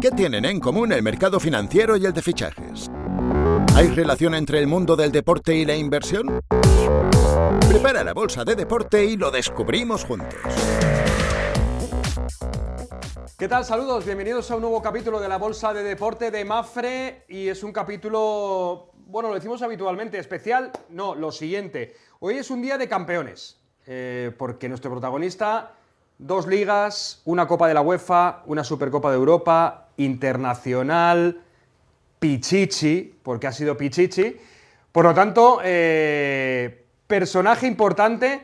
¿Qué tienen en común el mercado financiero y el de fichajes? ¿Hay relación entre el mundo del deporte y la inversión? Prepara la bolsa de deporte y lo descubrimos juntos. ¿Qué tal? Saludos, bienvenidos a un nuevo capítulo de la Bolsa de Deporte de Mapfre. Y es un capítulo, bueno, lo decimos habitualmente, especial. No, lo siguiente. Hoy es un día de campeones, porque nuestro protagonista, 2 ligas, una Copa de la UEFA, una Supercopa de Europa, internacional, Pichichi, porque ha sido Pichichi. Por lo tanto, personaje importante.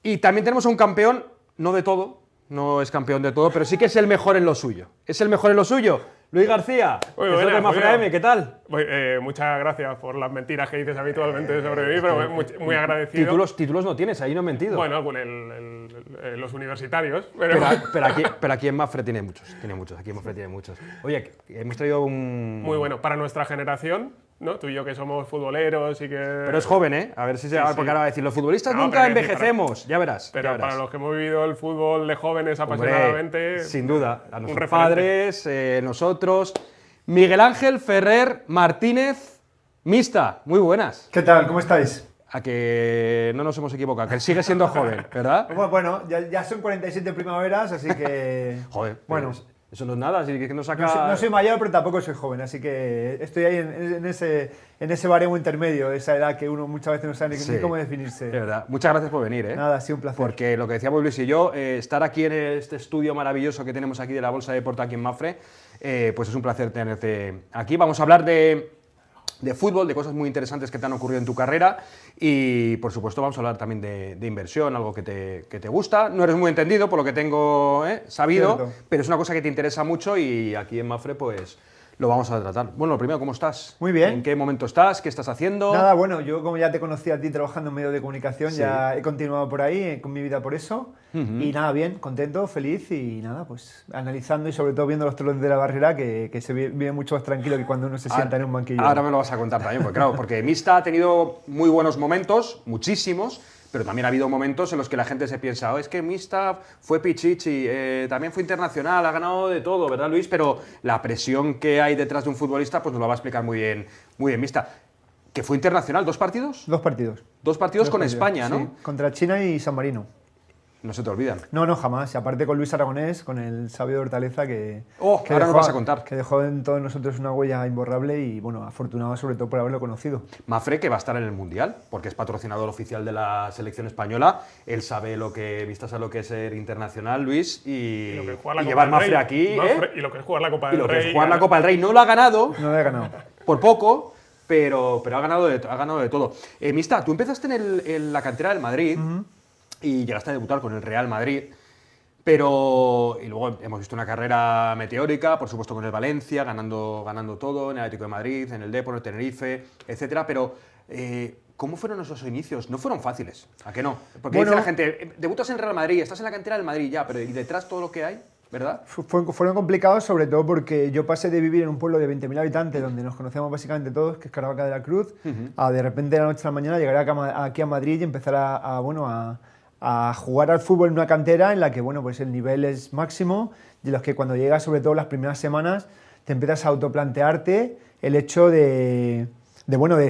Y también tenemos a un campeón, no de todo. No es campeón de todo, pero sí que es el mejor en lo suyo. ¿Es el mejor en lo suyo? Luis García, de Mapfre AM, ¿qué tal? Muchas gracias por las mentiras que dices habitualmente sobre mí, pero muy agradecido. Títulos no tienes, ahí no he mentido. Bueno, con los universitarios. Pero aquí en Mapfre tiene muchos, aquí en Mapfre tiene muchos. Oye, hemos traído un... Muy bueno, para nuestra generación, ¿no? Tú y yo que somos futboleros y que... Pero es joven, ¿eh? A ver si se va, porque ahora va a decir, los futbolistas No, nunca envejecemos, ya verás. Pero ya verás. para los que hemos vivido el fútbol de jóvenes apasionadamente... Hombre, sin duda, a nuestros referente. padres, nosotros... Miguel Ángel Ferrer Martínez, Mista, muy buenas. ¿Qué tal? ¿Cómo estáis? A que no nos hemos equivocado, que sigue siendo joven, ¿verdad? Bueno, ya son 47 primaveras, así que... Joder, bueno, eso no es nada, si que nos saca... no soy mayor, pero tampoco soy joven, así que estoy ahí en ese baremo intermedio, esa edad que uno muchas veces no sabe ni cómo definirse. De verdad, muchas gracias por venir, ¿eh? Nada, ha sido un placer. Porque lo que decíamos Luis y yo, estar aquí en este estudio maravilloso que tenemos aquí de la Bolsa de Deporte aquí en Mapfre, pues es un placer tenerte aquí. Vamos a hablar de fútbol, de cosas muy interesantes que te han ocurrido en tu carrera y, por supuesto, vamos a hablar también de inversión, algo que te gusta. No eres muy entendido, por lo que tengo sabido, Cierto. pero es una cosa que te interesa mucho y aquí en Mapfre, pues, lo vamos a tratar. Bueno, lo primero, ¿cómo estás? Muy bien. ¿En qué momento estás? ¿Qué estás haciendo? Nada, bueno, yo como ya te conocí a ti trabajando en medios de comunicación, Sí. ya he continuado por ahí con mi vida por eso. Y nada, bien, contento, feliz y nada, pues analizando y sobre todo viendo los telones de la barrera, que se vive mucho más tranquilo que cuando uno se sienta en un banquillo. Ahora me lo vas a contar también, porque claro, porque Mista ha tenido muy buenos momentos, muchísimos, pero también ha habido momentos en los que la gente se piensa, es que Mista fue Pichichi, también fue internacional, ha ganado de todo, ¿verdad, Luis? Pero la presión que hay detrás de un futbolista, pues nos lo va a explicar muy bien Mista. Que fue internacional, ¿2 partidos? 2 partidos. 2 partidos con España, ¿no? Sí, contra China y San Marino. No se te olvidan. No, jamás. Y aparte con Luis Aragonés, con el sabio de Hortaleza, que ahora nos vas a contar. Que dejó en todos nosotros una huella imborrable y, bueno, afortunado sobre todo por haberlo conocido. Mapfre, que va a estar en el Mundial, porque es patrocinador oficial de la selección española. Él sabe Vista sabe lo que es ser internacional, Luis, y lo que es jugar la Copa llevar del Mapfre Rey. aquí. Y lo que es jugar la Copa Y del lo que Rey. es jugar la Copa del Rey. No lo ha ganado, No lo he ganado. por poco, pero ha ganado de todo. Mista, tú empezaste en la cantera del Madrid y llegaste a debutar con el Real Madrid. Y luego hemos visto una carrera meteórica, por supuesto con el Valencia, ganando todo, en el Atlético de Madrid, en el Depor, en el Tenerife, etcétera. Pero, ¿cómo fueron esos inicios? No fueron fáciles, ¿a qué no? Porque Bueno, dice la gente, debutas en el Real Madrid, estás en la cantera del Madrid ya, pero ¿y detrás todo lo que hay? ¿Verdad? Fueron complicados sobre todo porque yo pasé de vivir en un pueblo de 20.000 habitantes donde nos conocemos básicamente todos, que es Caravaca de la Cruz, a de repente de la noche a la mañana llegar aquí a Madrid y empezar a jugar al fútbol en una cantera en la que, bueno, pues el nivel es máximo y en los que cuando llegas, sobre todo las primeras semanas, te empiezas a autoplantearte el hecho de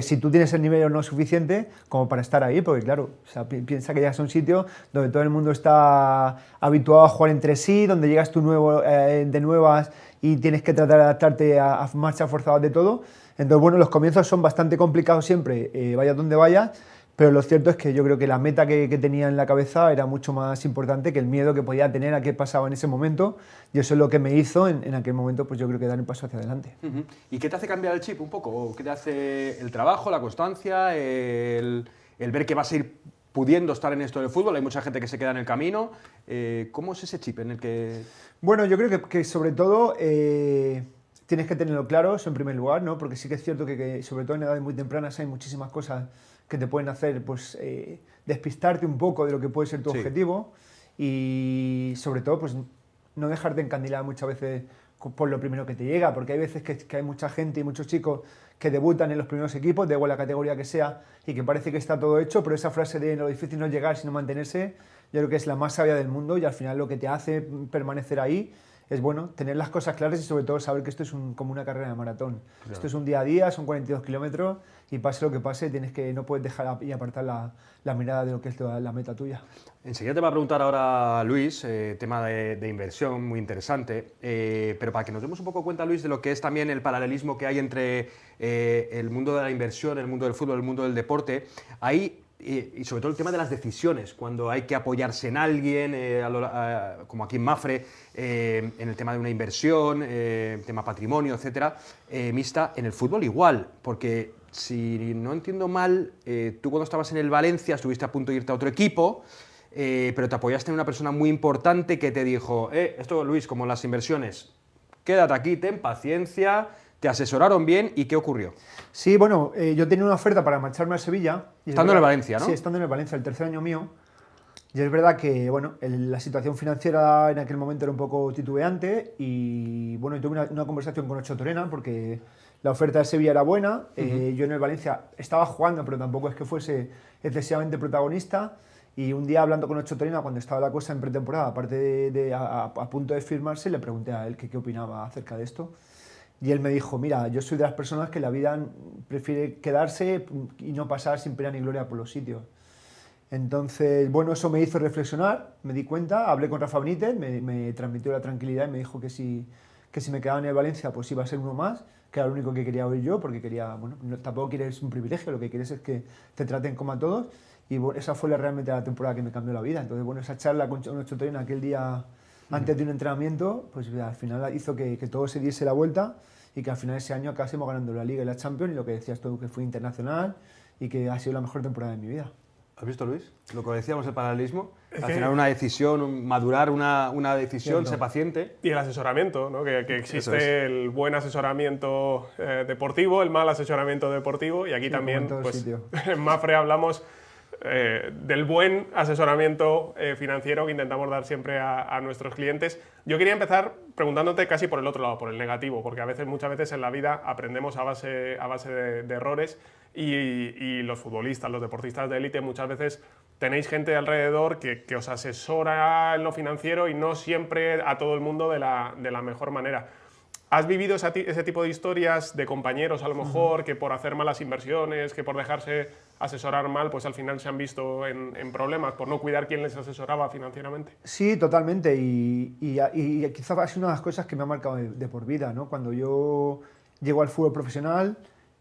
si tú tienes el nivel o no suficiente como para estar ahí, porque claro, o sea, piensa que llegas a un sitio donde todo el mundo está habituado a jugar entre sí, donde llegas tú de nuevas y tienes que tratar de adaptarte a marchas forzadas de todo. Entonces, bueno, los comienzos son bastante complicados siempre, vayas donde vayas, pero lo cierto es que yo creo que la meta que tenía en la cabeza era mucho más importante que el miedo que podía tener a qué pasaba en ese momento, y eso es lo que me hizo en aquel momento, pues yo creo que dar un paso hacia adelante. ¿Y qué te hace cambiar el chip un poco? ¿Qué te hace el trabajo, la constancia, el ver que vas a ir pudiendo estar en esto del fútbol? Hay mucha gente que se queda en el camino. ¿Cómo es ese chip en el que...? Bueno, yo creo que sobre todo tienes que tenerlo claro, eso en primer lugar, ¿no? Porque sí que es cierto que sobre todo en edades muy tempranas hay muchísimas cosas que te pueden hacer pues, despistarte un poco de lo que puede ser tu objetivo y sobre todo pues, no dejarte encandilar muchas veces por lo primero que te llega, porque hay veces que hay mucha gente y muchos chicos que debutan en los primeros equipos, de igual la categoría que sea, y que parece que está todo hecho, pero esa frase de lo difícil no es llegar sino mantenerse, yo creo que es la más sabia del mundo y al final lo que te hace permanecer ahí es bueno tener las cosas claras y sobre todo saber que esto es como una carrera de maratón. Claro. Esto es un día a día, son 42 kilómetros y pase lo que pase, no puedes dejar y apartar la mirada de lo que es la meta tuya. Enseguida te va a preguntar ahora Luis, tema de inversión, muy interesante, pero para que nos demos un poco cuenta, Luis, de lo que es también el paralelismo que hay entre el mundo de la inversión, el mundo del fútbol, el mundo del deporte, hay... Y sobre todo el tema de las decisiones, cuando hay que apoyarse en alguien, como aquí en Mapfre, en el tema de una inversión, tema patrimonio, etcétera, mixta, en el fútbol igual, porque si no entiendo mal, tú cuando estabas en el Valencia estuviste a punto de irte a otro equipo, pero te apoyaste en una persona muy importante que te dijo, esto Luis, como las inversiones, quédate aquí, ten paciencia. ¿Te asesoraron bien y qué ocurrió? Sí, bueno, yo tenía una oferta para marcharme a Sevilla. Estando en el Valencia, ¿no? Sí, estando en el Valencia, el tercer año mío. Y es verdad que, bueno, la situación financiera en aquel momento era un poco titubeante y, bueno, tuve una conversación con Ocho Torena porque la oferta de Sevilla era buena. Yo en el Valencia estaba jugando, pero tampoco es que fuese excesivamente protagonista. Y un día hablando con Ocho Torena, cuando estaba la cosa en pretemporada, aparte a punto de firmarse, le pregunté a él qué opinaba acerca de esto. Y él me dijo, mira, yo soy de las personas que la vida prefiere quedarse y no pasar sin pena ni gloria por los sitios. Entonces, bueno, eso me hizo reflexionar, me di cuenta, hablé con Rafa Benítez, me transmitió la tranquilidad y me dijo que si me quedaba en el Valencia, pues iba a ser uno más, que era lo único que quería oír yo, porque quería, bueno, tampoco quieres un privilegio, lo que quieres es que te traten como a todos. Y bueno, esa fue realmente la temporada que me cambió la vida. Entonces, bueno, esa charla con Ocho Torena aquel día antes de un entrenamiento, pues al final hizo que todo se diese la vuelta y que al final ese año acabamos ganando la Liga y la Champions y lo que decías tú, que fui internacional y que ha sido la mejor temporada de mi vida. ¿Has visto, Luis? Lo que decíamos, el paralelismo. Al final una decisión, madurar una decisión, ser paciente. Y el asesoramiento, ¿no? Que existe el buen asesoramiento deportivo, el mal asesoramiento deportivo y aquí sí, también pues, en Mapfre hablamos del buen asesoramiento financiero que intentamos dar siempre a nuestros clientes. Yo quería empezar preguntándote casi por el otro lado, por el negativo, porque muchas veces en la vida aprendemos a base de errores y los futbolistas, los deportistas de élite, muchas veces tenéis gente alrededor que os asesora en lo financiero y no siempre a todo el mundo de la mejor manera. ¿Has vivido ese tipo de historias de compañeros, a lo mejor, que por hacer malas inversiones, que por dejarse asesorar mal, pues al final se han visto en problemas por no cuidar quién les asesoraba financieramente? Sí, totalmente. Y quizás ha sido una de las cosas que me ha marcado de por vida, ¿no? Cuando yo llego al fútbol profesional,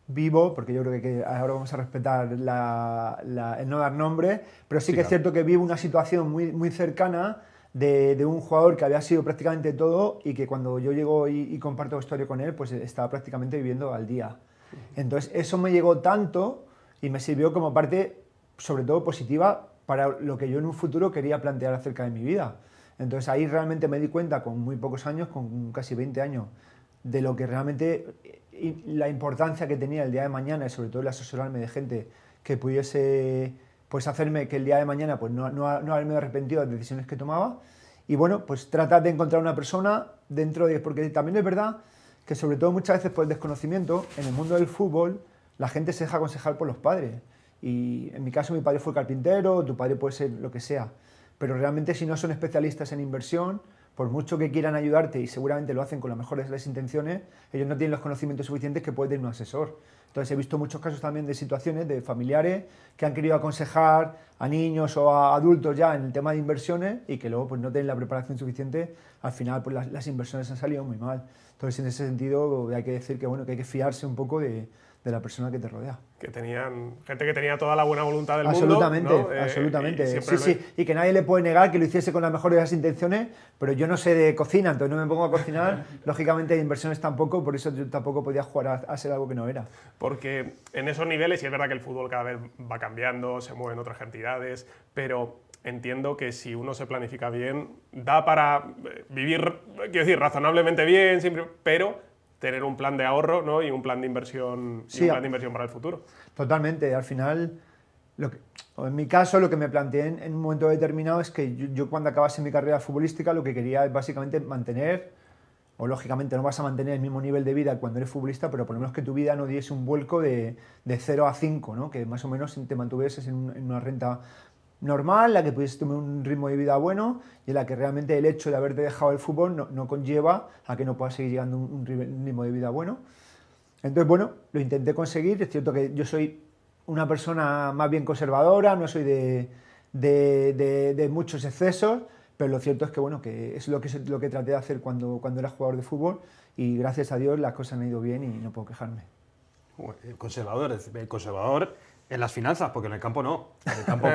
vivo, porque yo creo que ahora vamos a respetar el no dar nombre, pero sí que es cierto que vivo una situación muy, muy cercana de un jugador que había sido prácticamente todo y que cuando yo llego y comparto historia con él, pues estaba prácticamente viviendo al día. Entonces eso me llegó tanto y me sirvió como parte, sobre todo positiva, para lo que yo en un futuro quería plantear acerca de mi vida. Entonces ahí realmente me di cuenta con muy pocos años, con casi 20 años, de lo que realmente, la importancia que tenía el día de mañana y sobre todo el asesorarme de gente que pudiese pues hacerme que el día de mañana pues no haberme arrepentido de las decisiones que tomaba y bueno, pues tratar de encontrar una persona dentro de... Porque también es verdad que sobre todo muchas veces por el desconocimiento, en el mundo del fútbol la gente se deja aconsejar por los padres y en mi caso mi padre fue carpintero, tu padre puede ser lo que sea, pero realmente si no son especialistas en inversión, por mucho que quieran ayudarte y seguramente lo hacen con las mejores de las intenciones, ellos no tienen los conocimientos suficientes que puede tener un asesor. Entonces he visto muchos casos también de situaciones de familiares que han querido aconsejar a niños o a adultos ya en el tema de inversiones y que luego pues, no tienen la preparación suficiente, al final pues, las inversiones han salido muy mal. Entonces en ese sentido hay que decir que, bueno, que hay que fiarse un poco de la persona que te rodea. Que tenían gente que tenía toda la buena voluntad del absolutamente, mundo, ¿no? Absolutamente, sí, y que nadie le puede negar que lo hiciese con las mejores de las intenciones, pero yo no sé de cocina, entonces no me pongo a cocinar, lógicamente de inversiones tampoco, por eso yo tampoco podía jugar a ser algo que no era. Porque en esos niveles, y es verdad que el fútbol cada vez va cambiando, se mueven otras cantidades, pero entiendo que si uno se planifica bien, da para vivir, quiero decir, razonablemente bien, siempre, pero tener un plan de ahorro, ¿no? Y un plan de inversión, sí, un plan de inversión para el futuro. Totalmente. Al final, en mi caso, lo que me planteé en un momento determinado es que yo cuando acabase mi carrera futbolística lo que quería es básicamente mantener, o lógicamente no vas a mantener el mismo nivel de vida cuando eres futbolista, pero por lo menos que tu vida no diese un vuelco de 0 a 5, ¿no? Que más o menos te mantuvieses en una renta normal, en la que pudieses tener un ritmo de vida bueno y en la que realmente el hecho de haberte dejado el fútbol no conlleva a que no puedas seguir llegando a un ritmo de vida bueno. Entonces, bueno, lo intenté conseguir. Es cierto que yo soy una persona más bien conservadora, no soy de muchos excesos, pero lo cierto es que, bueno, que es lo que traté de hacer cuando era jugador de fútbol y gracias a Dios las cosas han ido bien y no puedo quejarme. El conservador en las finanzas, porque en el campo no. En el campo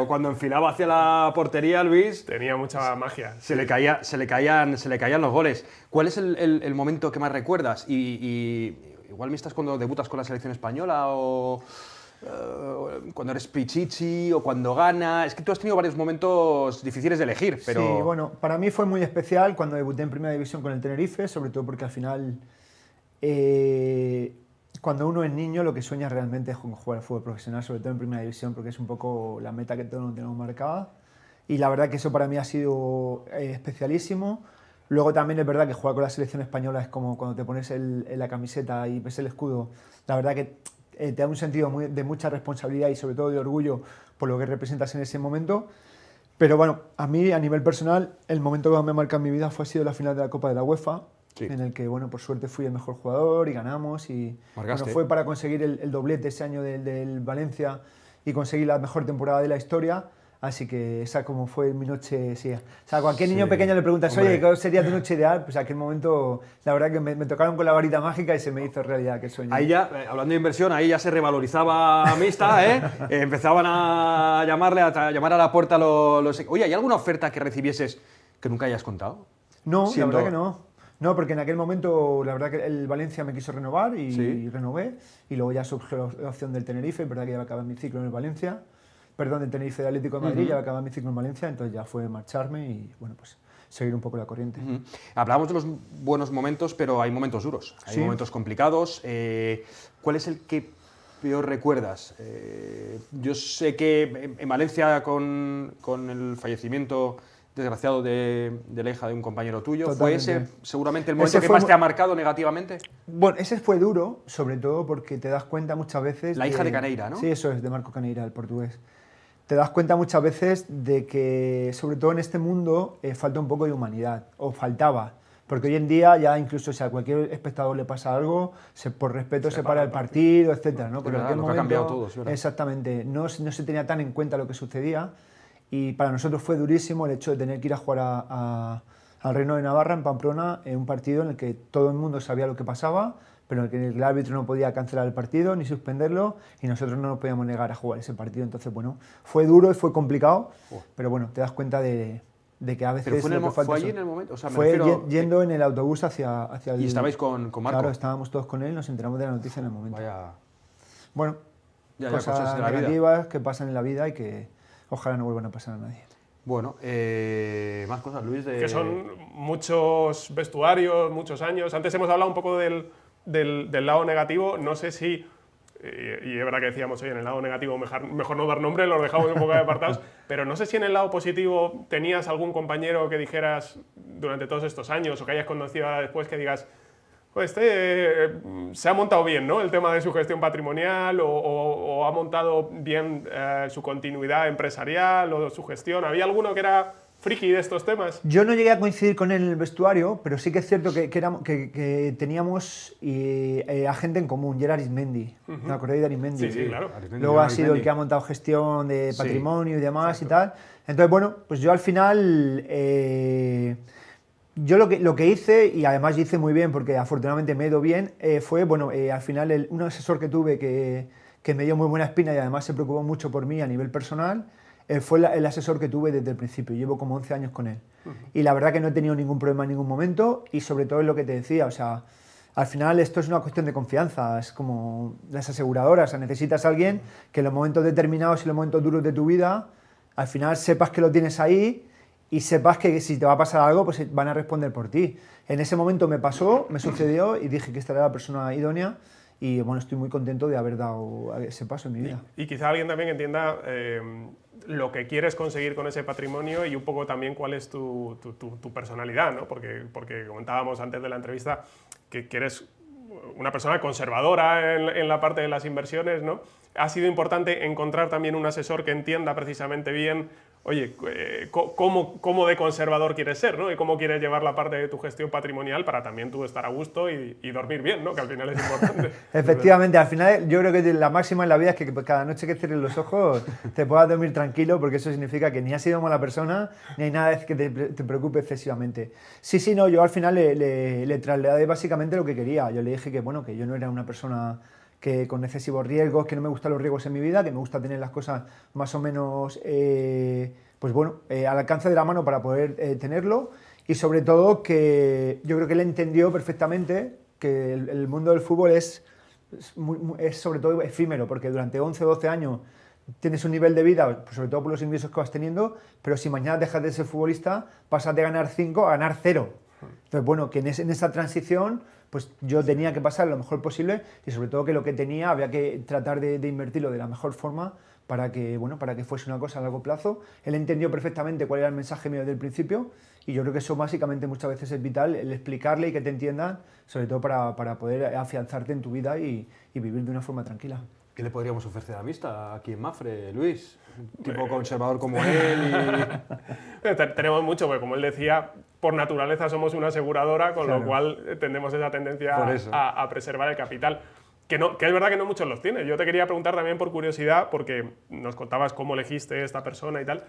cuando enfilaba hacia la portería, Luis... Tenía mucha magia. Se le caían los goles. ¿Cuál es el momento que más recuerdas? Y igual me estás cuando debutas con la selección española o cuando eres pichichi o cuando gana. Es que tú has tenido varios momentos difíciles de elegir, pero... Sí, bueno, para mí fue muy especial cuando debuté en Primera División con el Tenerife, sobre todo porque al final... cuando uno es niño lo que sueña realmente es jugar al fútbol profesional, sobre todo en Primera División, porque es un poco la meta que todos tenemos marcada. Y la verdad que eso para mí ha sido especialísimo. Luego también es verdad que jugar con la selección española es como cuando te pones la camiseta y ves el escudo. La verdad que te da un sentido de mucha responsabilidad y sobre todo de orgullo por lo que representas en ese momento. Pero bueno, a mí a nivel personal el momento que más me marca en mi vida ha sido la final de la Copa de la UEFA. Sí. En el que, bueno, por suerte fui el mejor jugador y ganamos. Y bueno, fue para conseguir el doblete ese año del Valencia y conseguir la mejor temporada de la historia. Así que esa como fue mi noche, sí. O sea, a cualquier niño pequeño le preguntas, oye, ¿qué sería tu noche ideal? Pues aquel momento, la verdad que me tocaron con la varita mágica y se me hizo realidad aquel sueño. Ahí ya, hablando de inversión, ahí ya se revalorizaba Mista, ¿eh? Empezaban a llamar a la puerta los... Oye, ¿hay alguna oferta que recibieses que nunca hayas contado? No, la verdad que no. No, porque en aquel momento la verdad que el Valencia me quiso renovar y renové. Y luego ya surgió la opción del Tenerife, es verdad que ya acababa mi ciclo en el Valencia. Perdón, del Tenerife de Atlético de Madrid, ya acababa mi ciclo en Valencia, entonces ya fue marcharme y bueno, pues seguir un poco la corriente. Hablábamos de los buenos momentos, pero hay momentos duros, hay momentos complicados. ¿Cuál es el que peor recuerdas? Yo sé que en Valencia con el fallecimiento desgraciado de la hija de un compañero tuyo. Totalmente. ¿Fue ese seguramente el momento que más te ha marcado negativamente? Bueno, ese fue duro, sobre todo porque te das cuenta muchas veces... La hija de Caneira, ¿no? Sí, eso es, de Marco Caneira, el portugués. Te das cuenta muchas veces de que, sobre todo en este mundo, falta un poco de humanidad, o faltaba. Porque hoy en día ya incluso si a cualquier espectador le pasa algo, por respeto se para el partido, etc. ¿no? Pero en aquel momento, ha cambiado todo, ¿sí? Exactamente, no se tenía tan en cuenta lo que sucedía. Y para nosotros fue durísimo el hecho de tener que ir a jugar al Reino de Navarra, en Pamplona, en un partido en el que todo el mundo sabía lo que pasaba, pero en el que el árbitro no podía cancelar el partido ni suspenderlo y nosotros no nos podíamos negar a jugar ese partido. Entonces, bueno, fue duro y fue complicado, pero bueno, te das cuenta de que a veces... ¿Pero fue allí en el momento? O sea, fue yendo en el autobús hacia el... ¿Y estabais con Marco? Claro, estábamos todos con él, nos enteramos de la noticia en el momento. Vaya... Bueno, cosas negativas que pasan en la vida y que... Ojalá no vuelvan a pasar a nadie. Bueno, más cosas, Luis. Que son muchos vestuarios, muchos años. Antes hemos hablado un poco del lado negativo. No sé si, y es verdad que decíamos, oye, en el lado negativo mejor no dar nombre, los dejamos un poco apartados, pero no sé si en el lado positivo tenías algún compañero que dijeras durante todos estos años o que hayas conocido ahora después que digas, pues se ha montado bien, ¿no? El tema de su gestión patrimonial o ha montado bien su continuidad empresarial o su gestión. ¿Había alguno que era friki de estos temas? Yo no llegué a coincidir con él en el vestuario, pero sí que es cierto que teníamos a gente en común, y era Arismendi. ¿Me acordáis de Arismendi? Sí, claro. Luego ha sido el que ha montado gestión de patrimonio y demás, exacto, y tal. Entonces, bueno, pues yo al final... Yo lo que hice, y además hice muy bien porque afortunadamente me he ido bien, fue, bueno, al final un asesor que tuve que me dio muy buena espina y además se preocupó mucho por mí a nivel personal, fue el asesor que tuve desde el principio. Llevo como 11 años con él. Y la verdad que no he tenido ningún problema en ningún momento y sobre todo es lo que te decía, o sea, al final esto es una cuestión de confianza, es como las aseguradoras, o sea, necesitas a alguien que en los momentos determinados y los momentos duros de tu vida, al final sepas que lo tienes ahí y sepas que si te va a pasar algo, pues van a responder por ti. En ese momento me pasó, me sucedió y dije que esta era la persona idónea y bueno, estoy muy contento de haber dado ese paso en mi vida. Y quizá alguien también entienda lo que quieres conseguir con ese patrimonio y un poco también cuál es tu personalidad, ¿no? Porque comentábamos antes de la entrevista que eres una persona conservadora en la parte de las inversiones, ¿no? ha sido importante encontrar también un asesor que entienda precisamente bien, oye, cómo de conservador quieres ser, ¿no? Y cómo quieres llevar la parte de tu gestión patrimonial para también tú estar a gusto y dormir bien, ¿no? Que al final es importante. Efectivamente, al final yo creo que la máxima en la vida es que cada noche que cierres los ojos te puedas dormir tranquilo, porque eso significa que ni has sido mala persona, ni hay nada que te preocupe excesivamente. Sí, no, yo al final le trasladé básicamente lo que quería. Yo le dije que, bueno, que yo no era una persona con excesivos riesgos, que no me gustan los riesgos en mi vida, que me gusta tener las cosas más o menos pues bueno, al alcance de la mano para poder tenerlo, y sobre todo que yo creo que él entendió perfectamente que el mundo del fútbol es sobre todo efímero, porque durante 11 o 12 años tienes un nivel de vida, sobre todo por los ingresos que vas teniendo, pero si mañana dejas de ser futbolista, pasas de ganar 5 a ganar 0. Entonces, bueno, que en esa transición pues yo tenía que pasar lo mejor posible, y sobre todo que lo que tenía había que tratar de invertirlo de la mejor forma para que fuese una cosa a largo plazo. Él entendió perfectamente cuál era el mensaje mío desde el principio, y yo creo que eso básicamente muchas veces es vital, el explicarle y que te entiendan, sobre todo para poder afianzarte en tu vida y vivir de una forma tranquila. ¿Qué le podríamos ofrecer a Mista aquí en Mapfre, Luis? Un tipo conservador como él. Tenemos mucho, porque como él decía, por naturaleza somos una aseguradora, con lo cual tendemos esa tendencia a preservar el capital. Que es verdad que no muchos los tienen. Yo te quería preguntar también por curiosidad, porque nos contabas cómo elegiste esta persona y tal.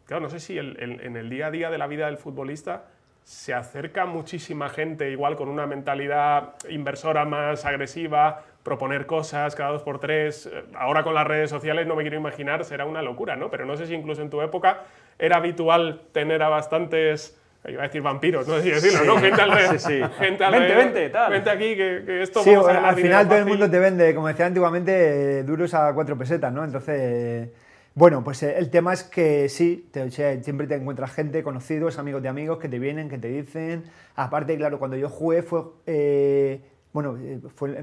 Claro, no sé si en el día a día de la vida del futbolista se acerca muchísima gente, igual con una mentalidad inversora más agresiva, proponer cosas cada 2x3. Ahora con las redes sociales no me quiero imaginar, será una locura, ¿no? Pero no sé si incluso en tu época era habitual tener a bastantes... Iba a decir vampiros, no sé si decirlo, ¿no? Gente alrededor. Gente alrededor. Vente, tal. Vente aquí, que esto Sí, vamos a ganar al final todo el fácil. mundo te vende, como decía antiguamente, duros a 4 pesetas, ¿no? Entonces, bueno, pues el tema es que sí, siempre te encuentras gente, conocidos, amigos de amigos, que te vienen, que te dicen. Aparte, claro, cuando yo jugué fue el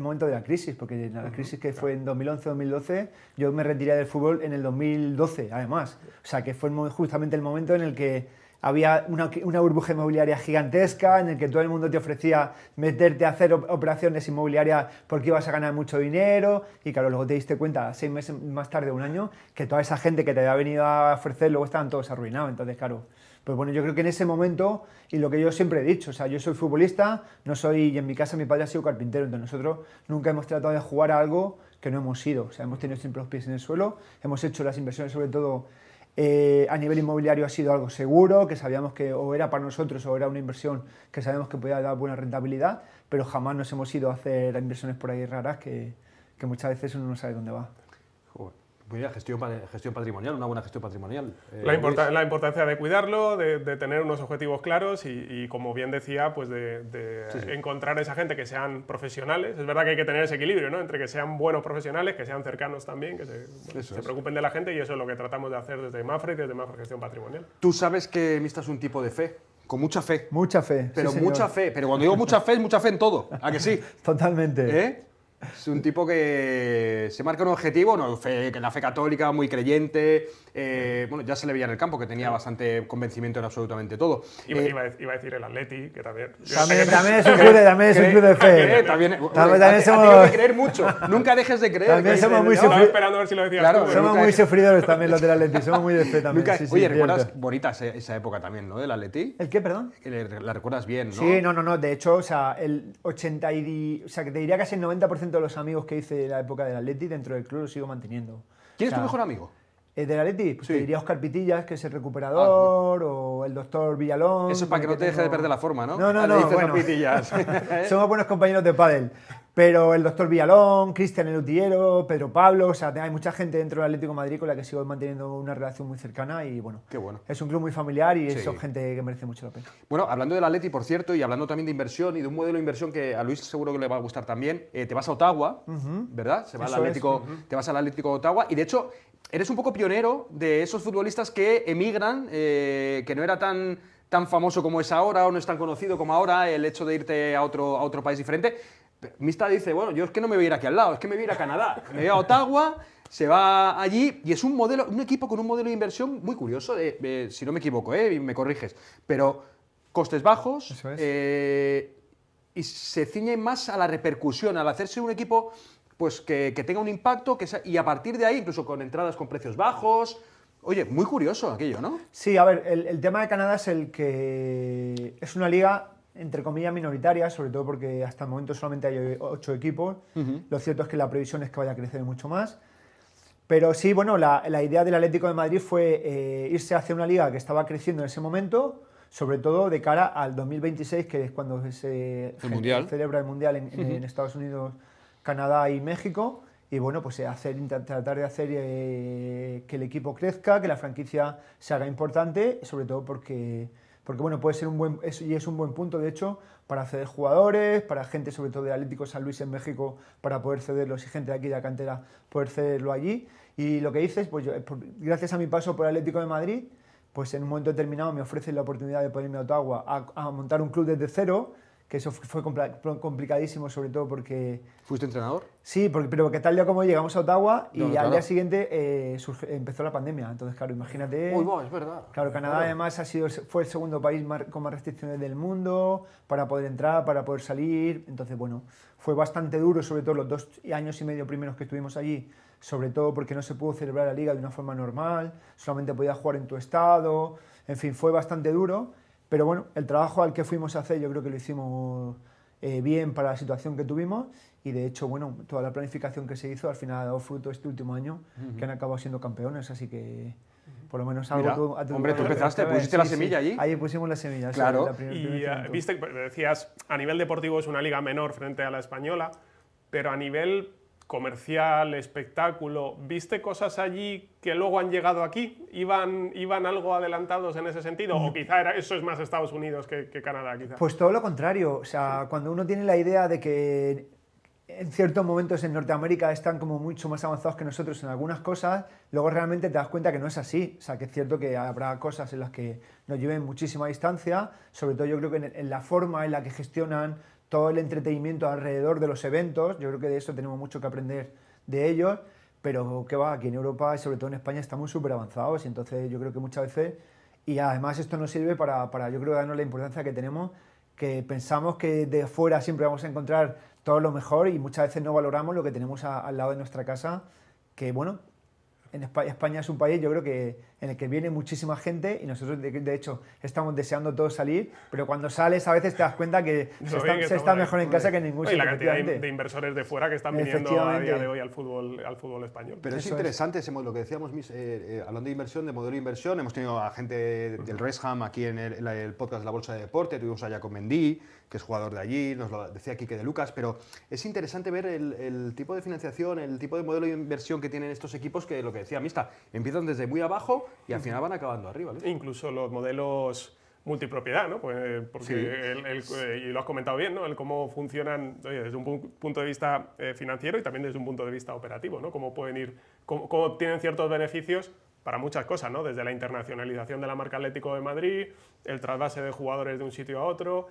momento de la crisis, porque la crisis que fue en 2011-2012, yo me retiré del fútbol en el 2012, además. O sea, que fue justamente el momento en el que había una burbuja inmobiliaria gigantesca, en el que todo el mundo te ofrecía meterte a hacer operaciones inmobiliarias porque ibas a ganar mucho dinero, y claro, luego te diste cuenta 6 meses más tarde, un año, que toda esa gente que te había venido a ofrecer luego estaban todos arruinados. Entonces, claro, pues bueno, yo creo que en ese momento, y lo que yo siempre he dicho, o sea, yo soy futbolista, y en mi casa mi padre ha sido carpintero, entonces nosotros nunca hemos tratado de jugar a algo que no hemos sido. O sea, hemos tenido siempre los pies en el suelo, hemos hecho las inversiones sobre todo a nivel inmobiliario, ha sido algo seguro, que sabíamos que o era para nosotros o era una inversión que sabíamos que podía dar buena rentabilidad, pero jamás nos hemos ido a hacer inversiones por ahí raras que muchas veces uno no sabe dónde va. Joder. Mira, gestión patrimonial, una buena gestión patrimonial. La importancia de cuidarlo, de tener unos objetivos claros y como bien decía, pues de encontrar a esa gente que sean profesionales. Es verdad que hay que tener ese equilibrio, ¿no? Entre que sean buenos profesionales, que sean cercanos también, que se preocupen de la gente, y eso es lo que tratamos de hacer desde Mapfre y desde Mapfre Gestión Patrimonial. Tú sabes que Mista es un tipo de fe, con mucha fe. Mucha fe. Pero sí, mucha fe. Pero cuando digo mucha fe, es mucha fe en todo. ¿A que sí? Totalmente. Es un tipo que se marca un objetivo, que la fe católica, muy creyente. Bueno, ya se le veía en el campo que tenía bastante convencimiento en absolutamente todo. Iba a decir el Atleti, que también... También es un club de fe. También somos... Tienes que creer mucho. Nunca dejes de creer. También somos muy Estaba esperando a ver si lo decías tú. Somos muy sufridores también los del Atleti, somos muy de fe también. Oye, ¿recuerdas bonita esa época también, ¿no? Del Atleti. ¿El qué, perdón? La recuerdas bien, ¿no? Sí, no. De hecho, o sea, que te diría casi el 90% de los amigos que hice en la época del Atleti dentro del club los sigo manteniendo. ¿Quién es tu mejor amigo? ¿Del Atleti? Pues sí. Te diría Óscar Pitillas, que es el recuperador, o el doctor Villalón. Eso es para que no te deje de perder la forma, ¿no? No, bueno. Pitillas. Somos buenos compañeros de pádel. Pero el doctor Villalón, Cristian el Utillero, Pedro Pablo, o sea, hay mucha gente dentro del Atlético de Madrid con la que sigo manteniendo una relación muy cercana, y bueno, qué bueno. Es un club muy familiar y son gente que merece mucho la pena. Bueno, hablando del Atleti, por cierto, y hablando también de inversión y de un modelo de inversión que a Luis seguro que le va a gustar también, te vas a Ottawa, ¿verdad? Te vas al Atlético de Ottawa, y de hecho eres un poco pionero de esos futbolistas que emigran, que no era tan famoso como es ahora, o no es tan conocido como ahora el hecho de irte a otro país diferente. Mista dice, bueno, yo es que no me voy a ir aquí al lado, es que me voy a ir a Canadá. Me voy a Ottawa, se va allí, y es un equipo con un modelo de inversión muy curioso, si no me equivoco, me corriges, pero costes bajos, y se ciñen más a la repercusión, al hacerse un equipo pues que tenga un impacto y a partir de ahí, incluso con entradas con precios bajos. Oye, muy curioso aquello, ¿no? Sí, a ver, el tema de Canadá es el que es una liga, entre comillas, minoritaria, sobre todo porque hasta el momento solamente hay 8 equipos. Lo cierto es que la previsión es que vaya a crecer mucho más. Pero sí, bueno, la idea del Atlético de Madrid fue irse hacia una liga que estaba creciendo en ese momento, sobre todo de cara al 2026, que es cuando se celebra el Mundial en Estados Unidos, Canadá y México. Y bueno, pues tratar de hacer que el equipo crezca, que la franquicia se haga importante, sobre todo porque bueno, puede ser es un buen punto, de hecho, para ceder jugadores, para gente sobre todo de Atlético San Luis en México, para poder cederlos y gente de aquí de la cantera poder cederlo allí. Y lo que dices, pues yo, gracias a mi paso por el Atlético de Madrid, pues en un momento determinado me ofrecen la oportunidad de poder irme a Ottawa a montar un club desde cero, que eso fue complicadísimo, sobre todo porque... ¿Fuiste entrenador? Sí, pero que tal día como llegamos a Ottawa y al día siguiente empezó la pandemia. Entonces, claro, imagínate... Uy, es verdad. Claro, Canadá además fue el segundo país con más restricciones del mundo para poder entrar, para poder salir. Entonces, bueno, fue bastante duro, sobre todo los 2 años y medio primeros que estuvimos allí, sobre todo porque no se pudo celebrar la liga de una forma normal, solamente podías jugar en tu estado, en fin, fue bastante duro. Pero bueno, el trabajo al que fuimos a hacer yo creo que lo hicimos bien para la situación que tuvimos y de hecho, bueno, toda la planificación que se hizo al final ha dado fruto este último año, que han acabado siendo campeones, así que por lo menos algo... Mira, hombre, tú empezaste, pusiste la semilla allí. Ahí pusimos la semilla. Claro. Y viste, decías, a nivel deportivo es una liga menor frente a la española, pero a nivel comercial, espectáculo, ¿viste cosas allí que luego han llegado aquí? ¿Iban algo adelantados en ese sentido? ¿O quizá eso es más Estados Unidos que Canadá? Quizá? Pues todo lo contrario. O sea, cuando uno tiene la idea de que en ciertos momentos en Norteamérica están como mucho más avanzados que nosotros en algunas cosas, luego realmente te das cuenta que no es así. O sea, que es cierto que habrá cosas en las que nos lleven muchísima distancia, sobre todo yo creo que en la forma en la que gestionan todo el entretenimiento alrededor de los eventos. Yo creo que de eso tenemos mucho que aprender de ellos, pero que va, aquí en Europa y sobre todo en España estamos súper avanzados y entonces yo creo que muchas veces, y además esto nos sirve para yo creo darnos la importancia que tenemos, que pensamos que de fuera siempre vamos a encontrar todo lo mejor y muchas veces no valoramos lo que tenemos al lado de nuestra casa, que bueno, en España es un país yo creo que en el que viene muchísima gente y nosotros de hecho estamos deseando todos salir, pero cuando sales a veces te das cuenta que se está mejor en casa que en ningún sitio. Y la cantidad de inversores de fuera que están viniendo a día de hoy al fútbol español. Pero es interesante lo que decíamos, hablando de inversión, de modelo de inversión, hemos tenido a gente del Resham aquí en el podcast de la Bolsa de Deporte, tuvimos a Jacob Mendy, que es jugador de allí, nos lo decía Quique de Lucas, pero es interesante ver el tipo de financiación, el tipo de modelo de inversión que tienen estos equipos, que lo que decía Mista, empiezan desde muy abajo y al final van acabando arriba, ¿no? Incluso los modelos multipropiedad, ¿no? Pues porque sí. Y lo has comentado bien, ¿no? El cómo funcionan desde un punto de vista financiero y también desde un punto de vista operativo, ¿no? Cómo pueden ir, cómo tienen ciertos beneficios para muchas cosas, ¿no? Desde la internacionalización de la marca Atlético de Madrid, el trasvase de jugadores de un sitio a otro.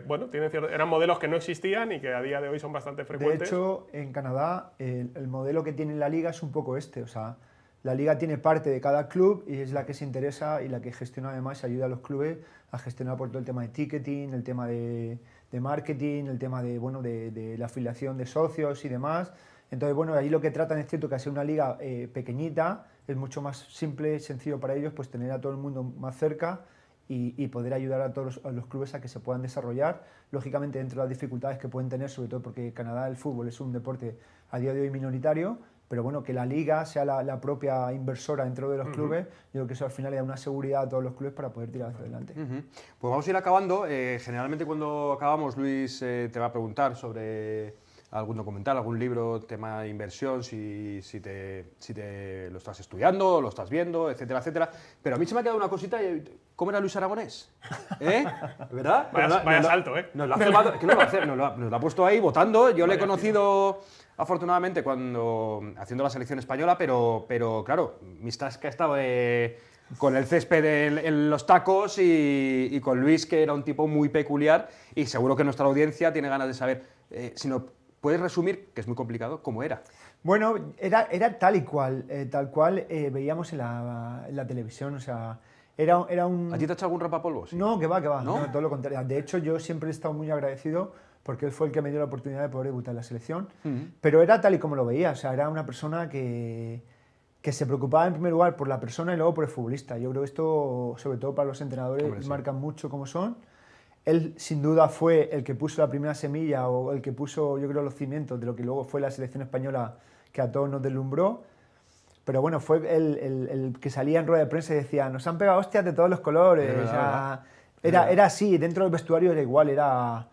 Bueno, eran modelos que no existían y que a día de hoy son bastante frecuentes. De hecho, en Canadá, el modelo que tiene la liga es un poco este, o sea, la liga tiene parte de cada club y es la que se interesa y la que gestiona además, ayuda a los clubes a gestionar por todo el tema de ticketing, el tema de marketing, el tema de la afiliación de socios y demás. Entonces, bueno, ahí lo que tratan es cierto que al ser una liga pequeñita es mucho más simple, sencillo para ellos, pues tener a todo el mundo más cerca y poder ayudar a todos los clubes a que se puedan desarrollar, lógicamente dentro de las dificultades que pueden tener, sobre todo porque Canadá el fútbol es un deporte a día de hoy minoritario, pero bueno, que la liga sea la propia inversora dentro de los clubes, yo creo que eso al final le da una seguridad a todos los clubes para poder tirar hacia adelante. Pues vamos a ir acabando. Generalmente cuando acabamos, Luis te va a preguntar sobre algún documental, algún libro, tema de inversión, si te lo estás estudiando, lo estás viendo, etcétera, etcétera. Pero a mí se me ha quedado una cosita, ¿cómo era Luis Aragonés? ¿Verdad? Vaya salto, ¿eh? Nos lo ha puesto ahí votando. Yo le he conocido afortunadamente haciendo la selección española, pero claro, Mistas que ha estado con el césped en los tacos y con Luis, que era un tipo muy peculiar, y seguro que nuestra audiencia tiene ganas de saber. Si no puedes resumir, que es muy complicado, ¿cómo era? Bueno, era tal cual veíamos en la televisión, o sea, era un... ¿A ti te ha hecho algún rapapolvos? No, que va, ¿No? no, todo lo contrario. De hecho, yo siempre he estado muy agradecido porque él fue el que me dio la oportunidad de poder debutar en la selección, pero era tal y como lo veía, o sea, era una persona que se preocupaba en primer lugar por la persona y luego por el futbolista. Yo creo que esto, sobre todo para los entrenadores, marcan mucho cómo son. Él, sin duda, fue el que puso la primera semilla o el que puso, yo creo, los cimientos de lo que luego fue la selección española, que a todos nos deslumbró. Pero bueno, fue el que salía en rueda de prensa y decía, nos han pegado hostias de todos los colores. Verdad, era así, dentro del vestuario era igual, era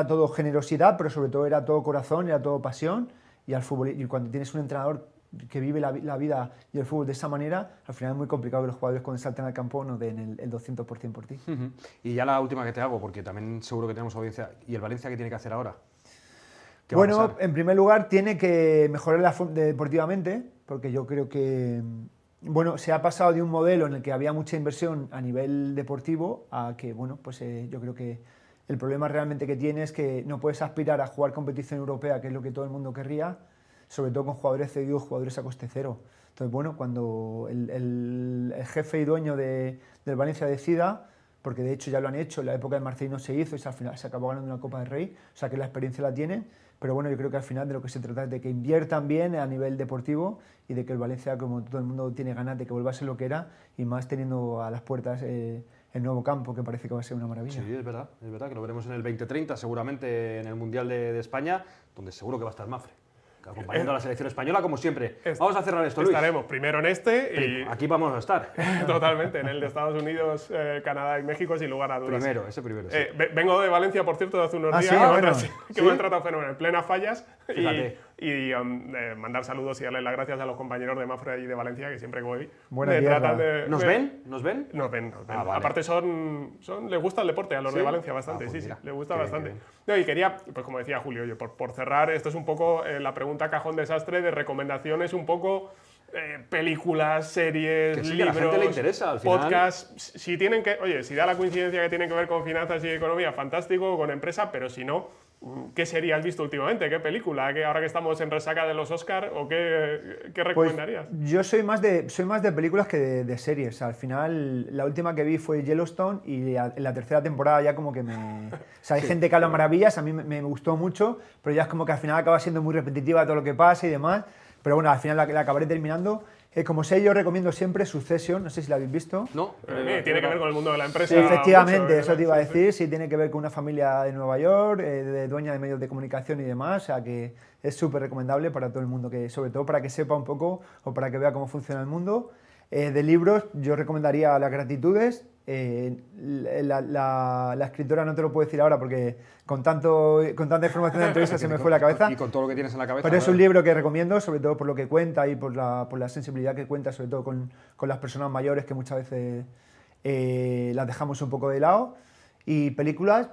todo generosidad, pero sobre todo era todo corazón, era todo pasión. Y cuando tienes un entrenador que vive la vida y el fútbol de esa manera, al final es muy complicado que los jugadores cuando saltan al campo no den el 200% por ti. Y ya la última que te hago, porque también seguro que tenemos audiencia. ¿Y el Valencia qué tiene que hacer ahora? Bueno, en primer lugar tiene que mejorar deportivamente, porque yo creo que se ha pasado de un modelo en el que había mucha inversión a nivel deportivo a que, yo creo que el problema realmente que tiene es que no puedes aspirar a jugar competición europea, que es lo que todo el mundo querría, sobre todo con jugadores cedidos, jugadores a coste cero. Entonces, cuando el jefe y dueño del Valencia decida, porque de hecho ya lo han hecho, en la época de Marcelino se hizo y al final se acabó ganando una Copa del Rey, o sea que la experiencia la tienen, pero yo creo que al final de lo que se trata es de que inviertan bien a nivel deportivo y de que el Valencia, como todo el mundo tiene ganas de que vuelva a ser lo que era, y más teniendo a las puertas el nuevo campo, que parece que va a ser una maravilla. Sí, es verdad que lo veremos en el 2030, seguramente en el Mundial de España, donde seguro que va a estar Mafre, acompañando a la selección española como siempre. Vamos a cerrar esto, Luis. Estaremos primero en y... Aquí vamos a estar. Totalmente, en el de Estados Unidos, Canadá y México, sin lugar a dudas. Ese primero, sí. Vengo de Valencia, por cierto, de hace unos días, que me han tratado fenomenal, en plenas fallas. Y mandar saludos y darle las gracias a los compañeros de Mafre y de Valencia, que siempre que voy me tratan de... ¿Nos ven? Nos ven. Vale. Aparte les gusta el deporte a los de Valencia bastante, pues sí, les gusta bastante. No, y quería, pues como decía Julio, oye, por cerrar, esto es un poco la pregunta cajón desastre de recomendaciones, un poco películas, series, que sí, libros, que a la gente le interesa, al final. Podcasts. Si da la coincidencia que tienen que ver con finanzas y economía, fantástico, con empresa, pero si no, ¿qué serie has visto últimamente? ¿Qué película? Ahora que estamos en resaca de los Oscar, ¿o qué recomendarías? Pues yo soy más de películas que de series. Al final, la última que vi fue Yellowstone y en la tercera temporada ya como que me... O sea, hay gente que habla maravillas, a mí me gustó mucho, pero ya es como que al final acaba siendo muy repetitiva todo lo que pasa y demás. Pero bueno, al final la acabaré terminando. Como sé, yo recomiendo siempre Succession, no sé si la habéis visto. No, tiene que ver con el mundo de la empresa. Sí, efectivamente, mucho, eso te iba a decir. Sí, tiene que ver con una familia de Nueva York, de dueña de medios de comunicación y demás. O sea, que es súper recomendable para todo el mundo, sobre todo para que sepa un poco o para que vea cómo funciona el mundo. De libros, yo recomendaría Las Gratitudes. La escritora no te lo puedo decir ahora porque con tanta información de entrevista se me fue la cabeza. Y con todo lo que tienes en la cabeza. Pero es un libro que recomiendo, sobre todo por lo que cuenta y por la sensibilidad que cuenta, sobre todo con las personas mayores que muchas veces las dejamos un poco de lado. Y películas,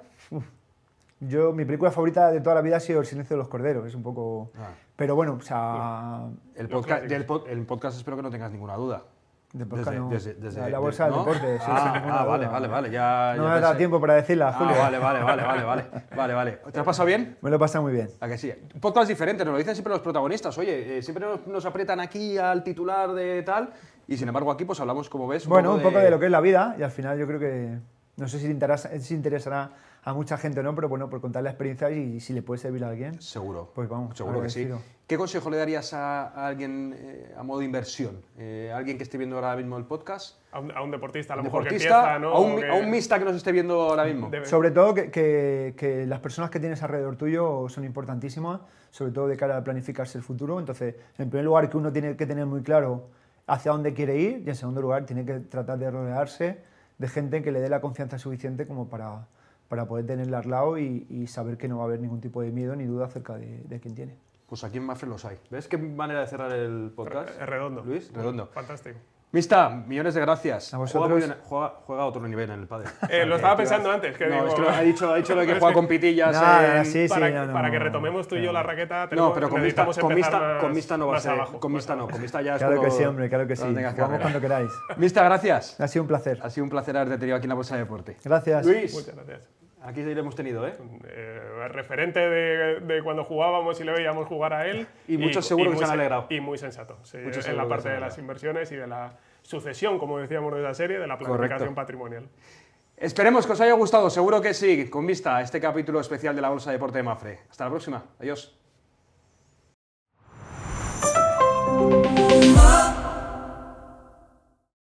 mi película favorita de toda la vida ha sido El Silencio de los Corderos, es un poco... Pero bueno, o sea... El podcast espero que no tengas ninguna duda. Desde la bolsa del deporte. Sí, vale. Ya no me ha dado tiempo para decirla, Julio. Vale. ¿Te has pasado bien? Me lo he pasado muy bien. ¿A que sí? Un podcast diferente, nos lo dicen siempre los protagonistas. Oye, siempre nos aprietan aquí al titular de tal, y sin embargo aquí pues hablamos, como ves, un poco de lo que es la vida, y al final yo creo que, no sé si interesará a mucha gente o no, pero bueno, por contar la experiencia y si le puede servir a alguien. Seguro. Pues vamos, seguro que sí. ¿Qué consejo le darías a alguien a modo de inversión? ¿Alguien que esté viendo ahora mismo el podcast? A un deportista, a lo mejor que empieza, ¿no? A un mista que nos esté viendo ahora mismo. Sobre todo que las personas que tienes alrededor tuyo son importantísimas, sobre todo de cara a planificarse el futuro. Entonces, en primer lugar, que uno tiene que tener muy claro hacia dónde quiere ir, y en segundo lugar, tiene que tratar de rodearse de gente que le dé la confianza suficiente como para poder tenerla al lado y saber que no va a haber ningún tipo de miedo ni duda acerca de quién tiene. Pues aquí en Mafre los hay. ¿Ves qué manera de cerrar el podcast? Es redondo. Luis, redondo. Fantástico. Mista, millones de gracias. A vosotros. Juega a otro nivel en el pádel. Lo estaba pensando antes. Es que ha dicho lo de que juega con pitillas. Para que retomemos tú y yo la raqueta. No, pero con Mista no va a ser. Con Mista no. Con Mista ya es Claro que sí, hombre, claro que sí. Vamos cuando queráis. Mista, gracias. Ha sido un placer. Ha sido un placer haberte tenido aquí en la Bolsa de Deporte. Gracias. Luis. Muchas gracias. Aquí le hemos tenido, referente de cuando jugábamos y le veíamos jugar a él. Y muchos seguro que se han alegrado. Y muy sensato. Sí, en la parte de las inversiones y de la sucesión, como decíamos de la serie, de la planificación patrimonial. Esperemos que os haya gustado, seguro que sí, con vista a este capítulo especial de la Bolsa de Deporte de Mapfre. Hasta la próxima, adiós.